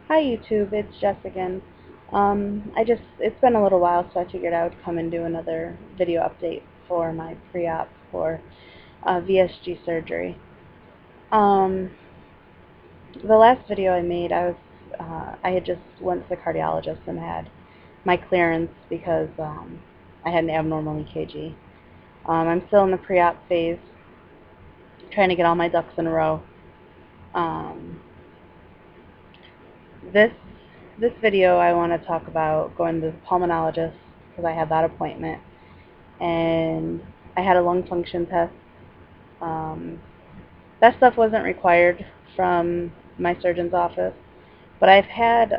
Hi YouTube, it's Jess again. It's been a little while, so I figured I would come and do another video update for my pre-op for VSG surgery. Um, the last video I made, I had just went to the cardiologist and had my clearance because I had an abnormal EKG. I'm still in the pre-op phase, trying to get all my ducks in a row. Um, this this video I want to talk about going to the pulmonologist because I had that appointment, and I had a lung function test. Um, that stuff wasn't required from my surgeon's office, but I had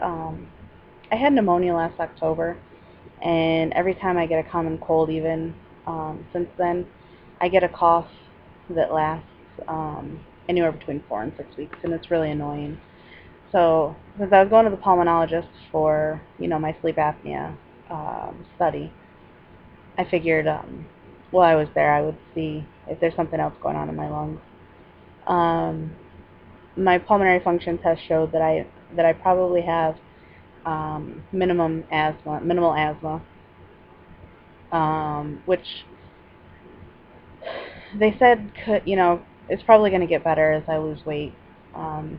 pneumonia last October, and every time I get a common cold, even since then, I get a cough that lasts anywhere between 4 and 6 weeks, and it's really annoying. So, since I was going to the pulmonologist for, my sleep apnea study, I figured, while I was there, I would see if there's something else going on in my lungs. Um, my pulmonary function test showed that I probably have minimal asthma, which they said it's probably going to get better as I lose weight. Um,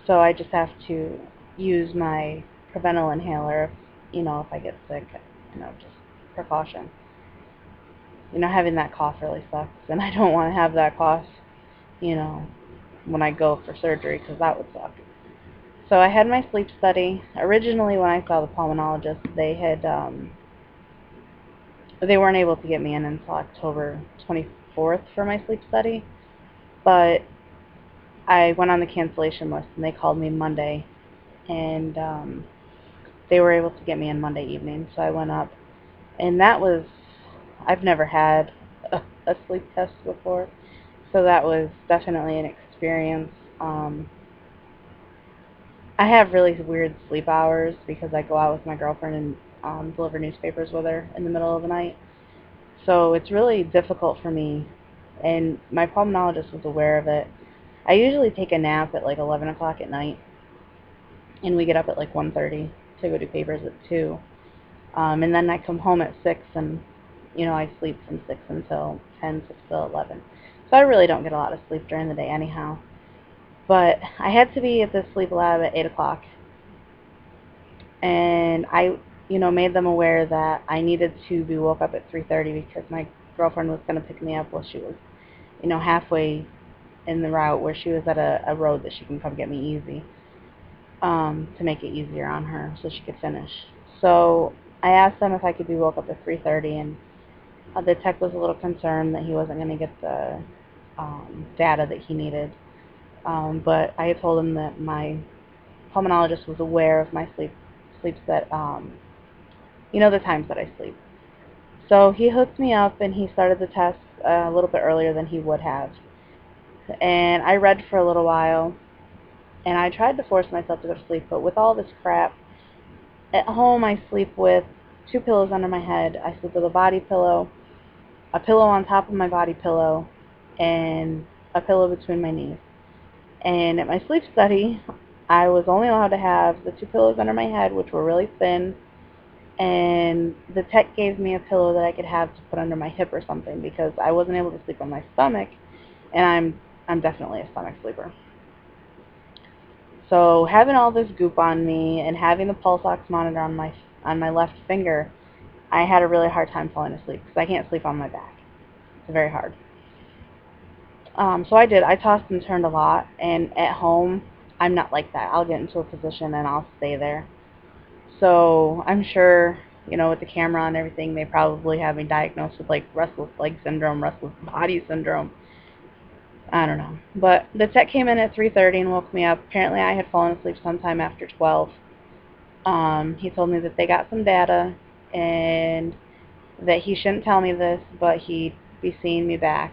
so I just have to use my Prevenil inhaler if I get sick, just precaution. Having that cough really sucks, and I don't want to have that cough, you know, when I go for surgery, because that would suck. So I had my sleep study. Originally, when I saw the pulmonologist, they weren't able to get me in until October 24th for my sleep study, but I went on the cancellation list, and they called me Monday, and they were able to get me in Monday evening, so I went up, and I've never had a sleep test before, so that was definitely an experience. I have really weird sleep hours because I go out with my girlfriend and deliver newspapers with her in the middle of the night. So it's really difficult for me, and my pulmonologist was aware of it. I usually take a nap at like 11 o'clock at night, and we get up at like 1:30 to go do papers at 2. And then I come home at 6, and I sleep from 6 until 10, 6 till 11. So I really don't get a lot of sleep during the day anyhow. But I had to be at the sleep lab at 8 o'clock, and I made them aware that I needed to be woke up at 3:30 because my girlfriend was going to pick me up while she was halfway in the route, where she was at a road that she can come get me easy, to make it easier on her so she could finish. So I asked them if I could be woke up at 3:30, and the tech was a little concerned that he wasn't going to get the data that he needed. But I had told him that my pulmonologist was aware of my sleeps that, the times that I sleep. So he hooked me up, and he started the test a little bit earlier than he would have. And I read for a little while, and I tried to force myself to go to sleep, but with all this crap, at home I sleep with 2 pillows under my head. I sleep with a body pillow, a pillow on top of my body pillow, and a pillow between my knees. And at my sleep study, I was only allowed to have the 2 pillows under my head, which were really thin, and the tech gave me a pillow that I could have to put under my hip or something, because I wasn't able to sleep on my stomach, and I'm definitely a stomach sleeper. So having all this goop on me and having the pulse ox monitor on my left finger, I had a really hard time falling asleep because I can't sleep on my back. It's very hard. So I did. I tossed and turned a lot, and at home, I'm not like that. I'll get into a position and I'll stay there. So I'm sure, with the camera and everything, they probably have me diagnosed with like restless leg syndrome, restless body syndrome. I don't know. But the tech came in at 3:30 and woke me up. Apparently I had fallen asleep sometime after 12. He told me that they got some data and that he shouldn't tell me this, but he'd be seeing me back.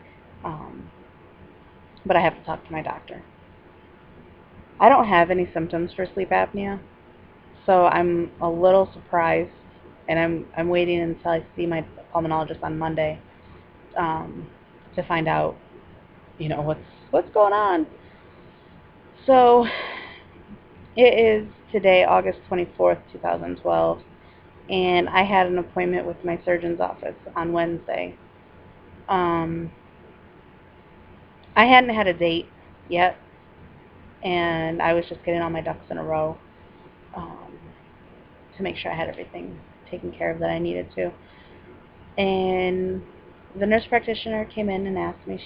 But I have to talk to my doctor. I don't have any symptoms for sleep apnea, so I'm a little surprised, and I'm waiting until I see my pulmonologist on Monday, to find out, what's going on. So it is today, August 24th, 2012, and I had an appointment with my surgeon's office on Wednesday. I hadn't had a date yet, and I was just getting all my ducks in a row to make sure I had everything taken care of that I needed to. And the nurse practitioner came in and asked me,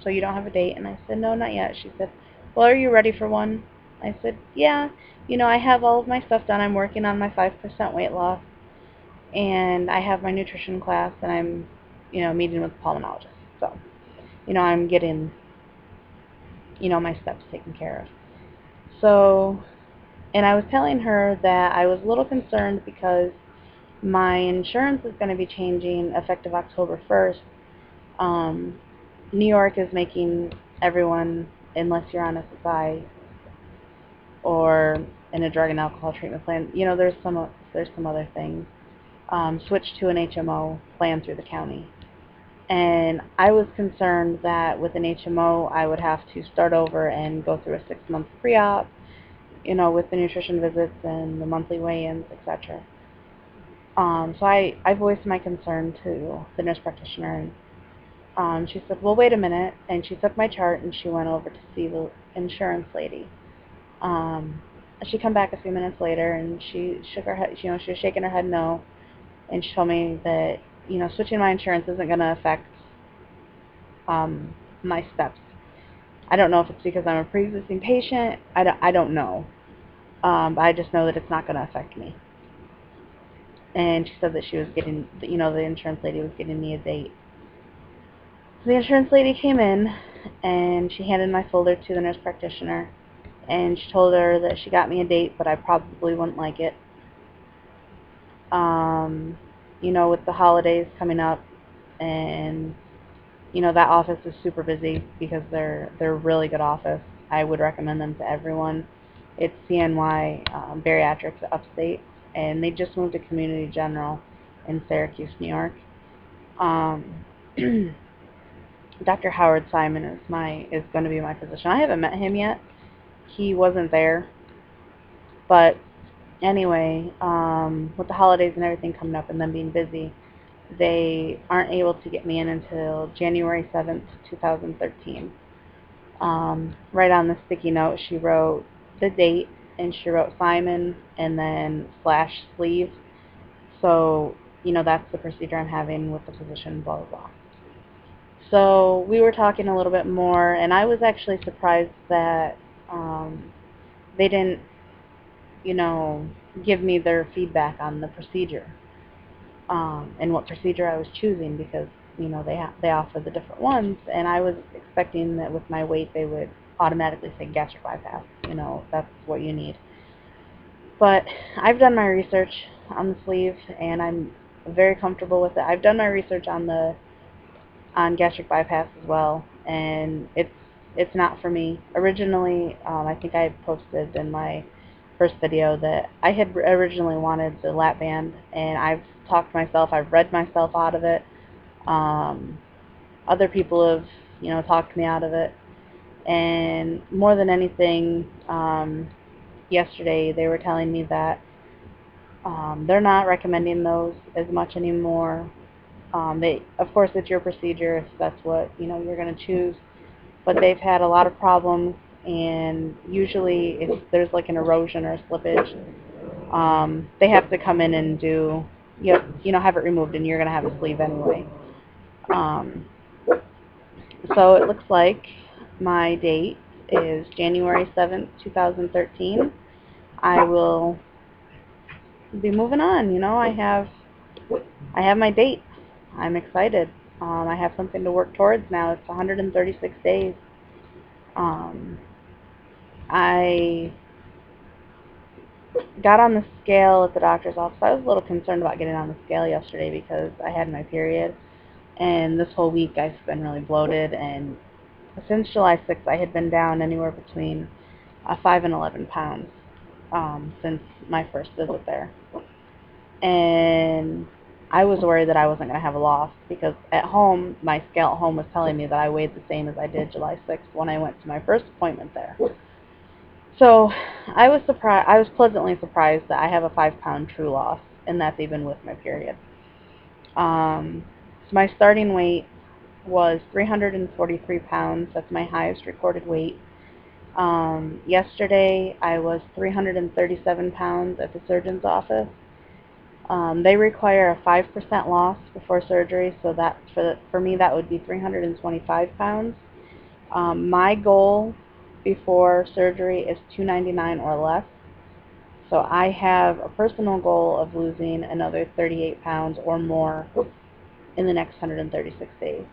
so you don't have a date? And I said, no, not yet. She said, well, are you ready for one? I said, yeah. I have all of my stuff done. I'm working on my 5% weight loss, and I have my nutrition class, and I'm, meeting with the pulmonologist. So, I'm getting, my steps taken care of. So, and I was telling her that I was a little concerned because my insurance is going to be changing effective October 1st. New York is making everyone, unless you're on SSI or in a drug and alcohol treatment plan, there's some other things, switch to an HMO plan through the county. And I was concerned that with an HMO I would have to start over and go through a 6-month pre-op, with the nutrition visits and the monthly weigh-ins, etc. So I voiced my concern to the nurse practitioner, and she said, well, wait a minute, and she took my chart and she went over to see the insurance lady. She come back a few minutes later and she shook her head, she was shaking her head no, and she told me that, switching my insurance isn't going to affect my steps. I don't know if it's because I'm a pre-existing patient. I don't know. But I just know that it's not going to affect me. And she said that she was getting, the insurance lady was getting me a date. So the insurance lady came in and she handed my folder to the nurse practitioner, and she told her that she got me a date, but I probably wouldn't like it. With the holidays coming up, and that office is super busy because they're a really good office. I would recommend them to everyone. It's CNY Bariatrics Upstate, and they just moved to Community General in Syracuse, New York. Dr. Howard Simon is going to be my physician. I haven't met him yet. He wasn't there. But anyway, with the holidays and everything coming up and them being busy, they aren't able to get me in until January 7th, 2013. Right on the sticky note, she wrote the date, and she wrote Simon and then / sleeve. So, that's the procedure I'm having with the physician, blah, blah, blah. So we were talking a little bit more, and I was actually surprised that they didn't, give me their feedback on the procedure and what procedure I was choosing, because, they offer the different ones, and I was expecting that with my weight they would automatically say gastric bypass, that's what you need. But I've done my research on the sleeve, and I'm very comfortable with it. I've done my research on gastric bypass as well, and it's not for me. Originally, I think I posted in my first video that I had originally wanted the lap band, and I've talked myself, I've read myself out of it. Other people have, talked me out of it, and more than anything, yesterday they were telling me that they're not recommending those as much anymore. Of course, it's your procedure if that's what you're going to choose, but they've had a lot of problems, and usually if there's like an erosion or a slippage, they have to come in and do have it removed, and you're going to have a sleeve anyway. So it looks like my date is January 7th, 2013. I will be moving on. I have my date. I'm excited. I have something to work towards now. It's 136 days. I got on the scale at the doctor's office. I was a little concerned about getting on the scale yesterday because I had my period, and this whole week I've been really bloated, and since July 6th I had been down anywhere between 5 and 11 pounds since my first visit there. And I was worried that I wasn't going to have a loss because at home, my scale at home was telling me that I weighed the same as I did July 6th when I went to my first appointment there. So I was surprised. I was pleasantly surprised that I have a 5-pound true loss, and that's even with my period. So my starting weight was 343 pounds. That's my highest recorded weight. Yesterday I was 337 pounds at the surgeon's office. They require a 5% loss before surgery, so that for me that would be 325 pounds. My goal before surgery is 299 or less. So I have a personal goal of losing another 38 pounds or more in the next 136 days.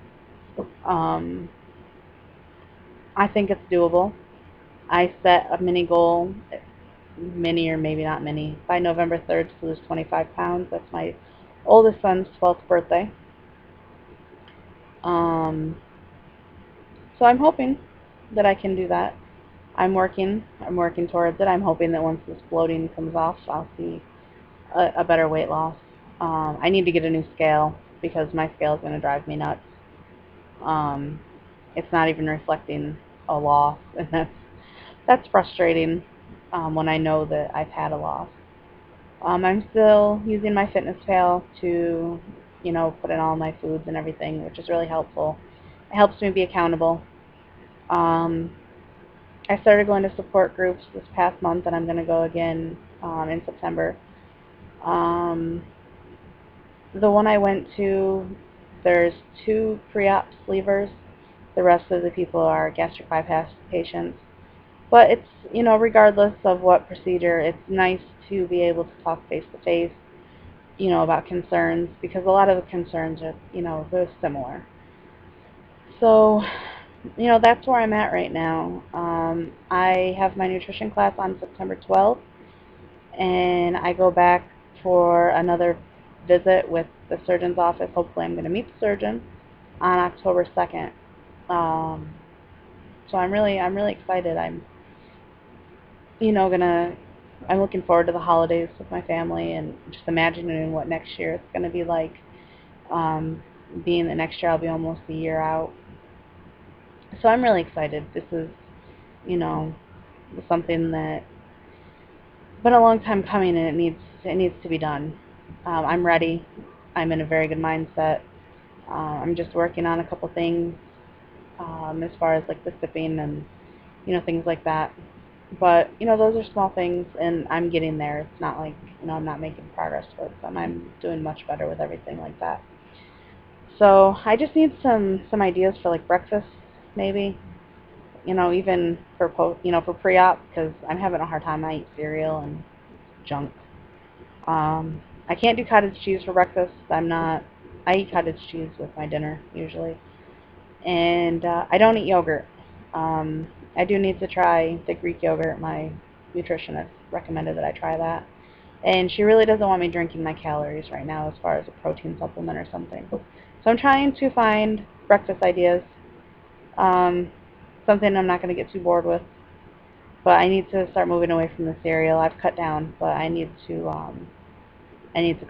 I think it's doable. I set a mini goal, mini or maybe not mini, by November 3rd to lose 25 pounds. That's my oldest son's 12th birthday. So I'm hoping that I can do that. I'm working towards it. I'm hoping that once this bloating comes off, I'll see a better weight loss. I need to get a new scale because my scale is going to drive me nuts. It's not even reflecting a loss, and that's frustrating when I know that I've had a loss. I'm still using my FitnessPal to, put in all my foods and everything, which is really helpful. It helps me be accountable. I started going to support groups this past month, and I'm going to go again in September. The one I went to, there's 2 Preop sleevers. The rest of the people are gastric bypass patients. But it's, regardless of what procedure, it's nice to be able to talk face-to-face, about concerns, because a lot of the concerns are, they're similar. So, that's where I'm at right now. I have my nutrition class on September 12th, and I go back for another visit with the surgeon's office. Hopefully I'm going to meet the surgeon on October 2nd. So I'm really excited. I'm looking forward to the holidays with my family, and just imagining what next year is going to be like. Being that next year I'll be almost a year out. So I'm really excited. This is, something that been a long time coming, and it needs to be done. I'm ready. I'm in a very good mindset. I'm just working on a couple things as far as like the sipping and things like that. But those are small things, and I'm getting there. It's not like I'm not making progress towards them. I'm doing much better with everything like that. So I just need some ideas for like breakfast, maybe. Even for pre-op, because I'm having a hard time. I eat cereal and junk. I can't do cottage cheese for breakfast. I eat cottage cheese with my dinner usually, and I don't eat yogurt. I do need to try the Greek yogurt. My nutritionist recommended that I try that, and she really doesn't want me drinking my calories right now as far as a protein supplement or something. So I'm trying to find breakfast ideas. Something I'm not going to get too bored with. But I need to start moving away from the cereal. I've cut down, but I need to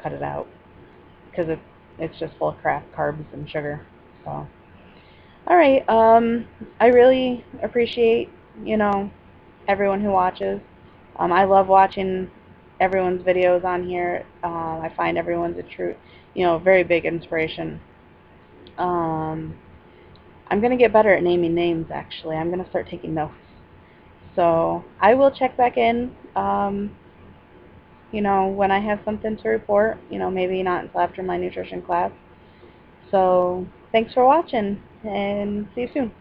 cut it out because it's just full of crap, carbs and sugar. So, all right. I really appreciate everyone who watches. I love watching everyone's videos on here. I find everyone's a true, very big inspiration. I'm going to get better at naming names, actually. I'm going to start taking notes. So I will check back in, when I have something to report, maybe not until after my nutrition class. So thanks for watching, and see you soon.